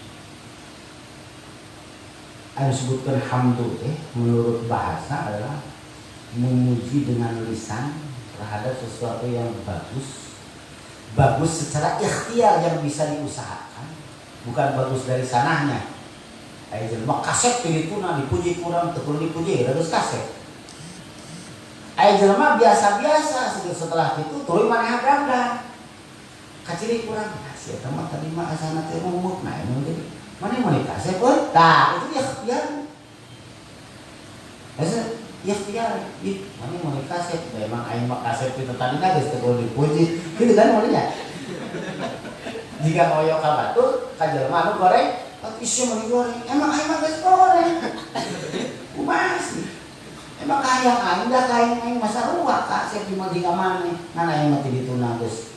Yang disebutkan hamdu menurut bahasa adalah memuji dengan lisan terhadap sesuatu yang bagus secara ikhtiar yang bisa diusahakan, bukan bagus dari sanahnya. Aya jelema kasep pilituna dipuji kurang tekun dipuji terus kasep. Aya jelema biasa-biasa setelah itu tuluy maneh dandan. Kaciri kurang sia eta mah tadi mah asana teh mumut nah emang jadi maneh mau kasep euy. Tah itu ikhtiar. Asa ikhtiar ih maneh mau kasep memang aing mah kasep itu tadi geus tekun dipuji. Gitu kan modelnya. Jika ngoyo ka batur ka jelema anu goreng isu mau digoreng, emang aing mah geus goreng. Kumaha sih? Emang kaya aing da kain masa ruak kasep di mandi ka maneh. Ngan aing mah ti dituna geus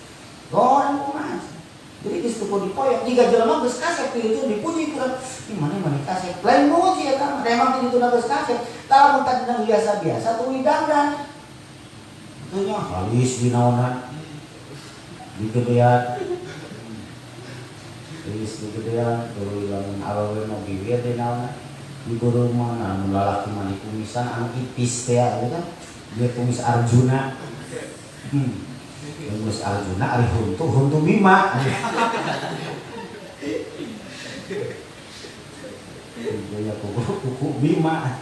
goreng kumaha sih? Jadi geus teu dipoyok, jika jelema geus kasep ti ditu dipuji kurang. Ih maneh mah kasep. Lain muji eta mah, emang ti dituna geus kasep. Tah mun tadina biasa-biasa tuh dandan. Teu nya halis dinaonan. Digedean. Is digedean tuluy lamun awewe mah bibir teh naonna. Di guru mah anu lalaki mah kumisan anu ipis teh aya kan. Dia kumis Arjuna. Kumis Arjuna ari huntu Bima. Gaya kuku Bima.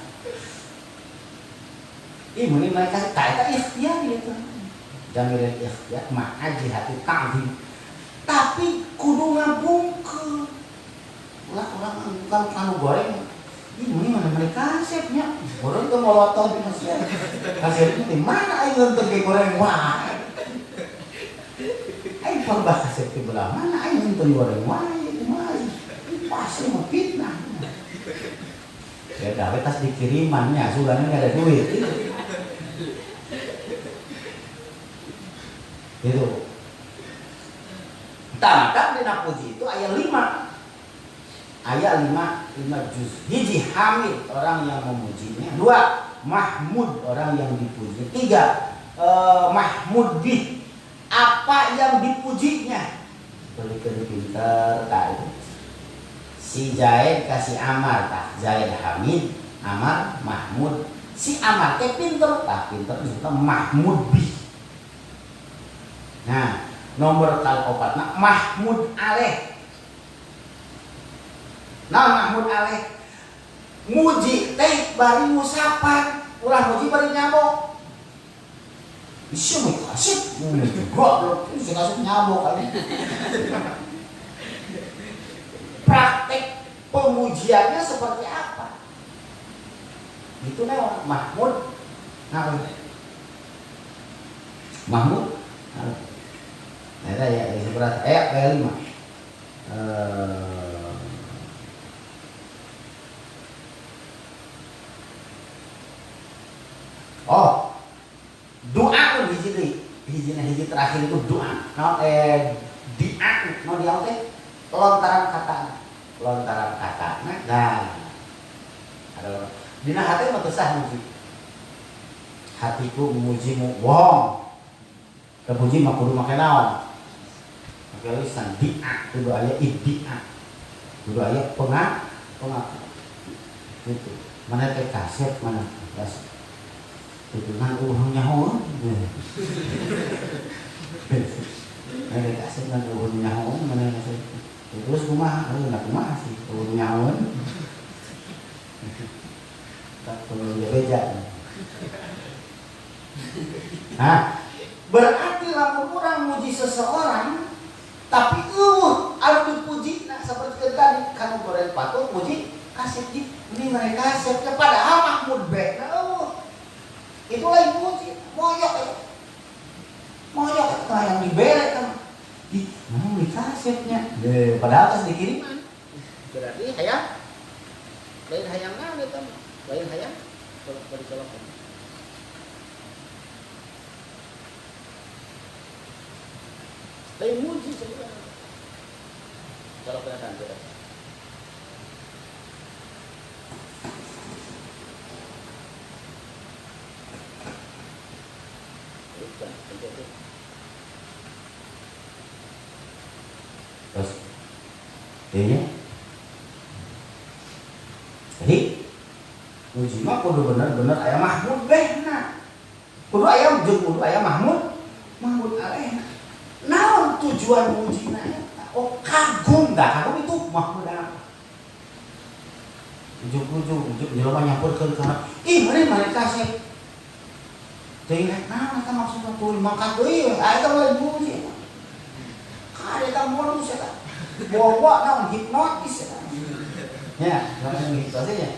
Ih mun mereka eta ikhtiar gitu. Jangan ikhtiar mah aji hati tanggung. Tapi kudu ngabungkeun. Ulah urang bukan anu goreng. Ih mun mana mereka kasepnya. Urang teu molotov di masjid. Kasepnya di mana aing ngeunteu ge goreng wae. Aing parbah kasep di belah mana aing ngeunteu goreng wae kumaha. Pasti mah fitnah. Ya dawe tas dikirimannya, sugannya enggak ada duit. Gitu. Maka dina puji itu ayat 5. Ayat 5 juz. Hiji hamid orang yang memujinya. 2 mahmud orang yang dipuji. 3 mahmud bih apa yang dipujinya. Belikan pinter tak itu. Si Zaid kasih Amar tak. Zaid hamid, Amar mahmud. Si Amar teh pinter tak pinter itu mahmud bih. Nah, nomor kalopatna mahmud aleh. Nah mahmud aleh muji teh bari musapan, ulah muji bari nyabok. Isu mah kasih, goblok, isu kasih nyabok kali. Praktek pemujiannya seperti apa? Itu nih mahmud. Nah, mahmud. Nah, ya, seberat ayat 5. Doa kan hiji terakhir itu doa. Dia teh lontaran kata. Nah, ada dina hati mah teu sah muji. Hatiku memujimu wong. Kepuji mah kudu make naon? Make lisan dia, kudu aya iddia. Kudu aya pengaku. Gitu. Mana teh kasep mana? Kasep. Itu kan urang nyaho. Mana kasep kan urang nyaho, mana kasep. Terus kumaha? Kumaha sih urang nyaho. Tak perlu beja. Nah, berarti lamun urang muji seseorang tapi anu dipuji nah seperti tadi kan goreng patung muji kasep ini mereka kasep padahal mahmud bae itu lain muji moyok yang dibere kan di mana di kasepnya padahal tas dikiriman berarti hayang lain hayangna eta lain hayang kalau dicolokkan. Lain muji sebenarnya. Kalau kelihatan tidak. Terus, ini. Jadi, muji mah kudu bener-bener aya mahmud behna. Kudu aya mahmud alehna. Naon tujuan mujina eta Oh kagum dah, kagum itu mahmud apa? Ujuk jelema nyampurkeun kana. Ih mana kasih. Teuing nah eta maksudna tuh mangkat deui, eta mah muji. Ka eta modus eta. Bawa naon hipnotis eta. Ya, langsung hipnotis ya.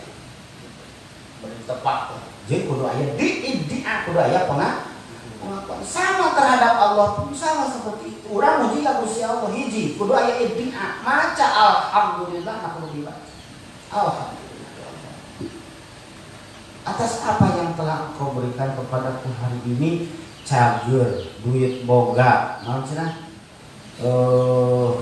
Bari tepat. Jeung kudu aya di'a kudu aya pengakuan sama terhadap Allah pun sama seperti itu. Urang muji ka Gusti Allah hiji kudu aya iddia maca alhamdulillah nah kudu dibaca alhamdulillah atas apa yang telah Engkau berikan kepadaku hari ini. Cager duit boga naon cenah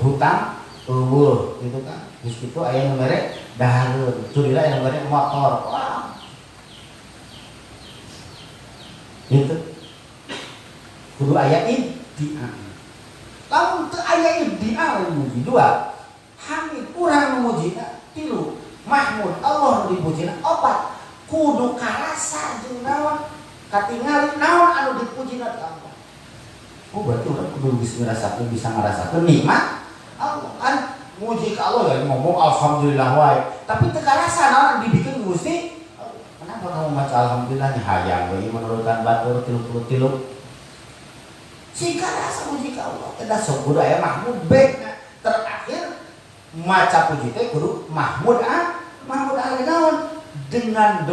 hutang eueuh gitu kan geus kitu aya nu mere dahareun teu dira aya nu mere motor wah gitu kudu aya iddia. Lamun teu aya iddia muji dua, hamid urang mujina tilu, mahmud Allah dipujina opat, kudu karasa jeung naon katingali naon anu dipujina ti Allah. Oh berarti urang kudu bisa ngarasakeun nikmat Allah kan muji ka Allah ya ngomong alhamdulillah wae, tapi teu karasa naon anu dibikeun Gusti. Kenapa kamu maca alhamdulillah nya hayang we menurutkan batur 33 sehingga rasa muji ka Allah teh sok kudu aya mahmud baik terakhir maca puji teh kudu mahmud ali naon dengan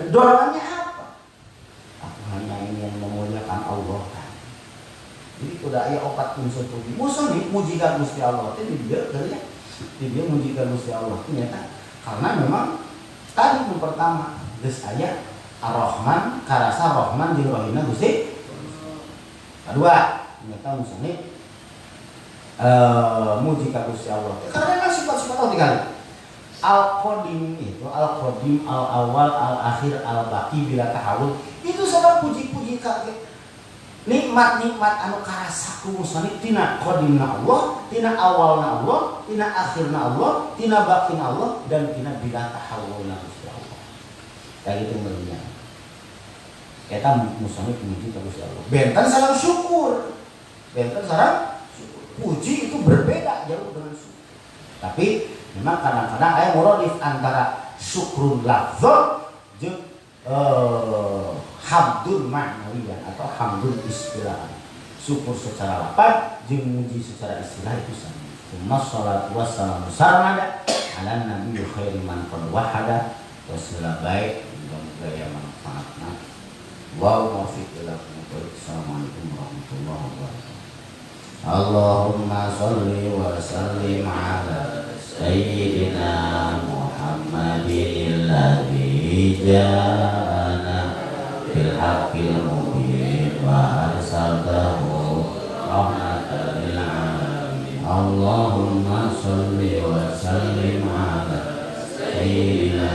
dorongannya apa? Aku hanya ingin memuliakan Allah kan. Jadi kudu aya opat unsur puji. Musonib muji ka Gusti Allah teh di dieu ya. Di dieu muji ka Gusti Allah ternyata karena memang tadi yang pertama geus aya Ar-Rahman karasa Rahman jeung Rahimna Gusti. Kedua, ternyata musonib muji ka Gusti Allah. Karena kan sifat-sifat Allah tinggal. Al-Qadim itu Al-Qadim, Al-Awwal, Al-Akhir, Al-Baqi bila tahawul. Itu sabab puji-puji ka nikmat-nikmat anu karasa ku musonib tina qadimna Allah, tina awalna Allah, tina akhirna Allah, tina baqina Allah dan tina bila tahawulna Gusti Allah. Kayak gitu menurutnya. Eta musonib muji ka Gusti Allah. Benten sareng syukur. Puji itu berbeda jauh dengan syukur. Tapi memang kadang-kadang aya muradif antara syukrun lafdz jeung hamdun ma'nawiyan atau hamdun istilah. Syukur secara lafaz jeung muji secara istilah itu sama. Tsumma shalatu wassalamu sarmada ala nabiyyi khairi man qad wahada wasila baik dan gaya manfaatna. Wa muwaffiq ila Assalamualaikum warahmatullahi wabarakatuh. Allahumma shalli wa sallim ala sayyidina Muhammadin alladzi ja'ana bil haqqil mubin wa arsaltahu rahmatan lil alamin. Allahumma shalli wa sallim ala sayyidina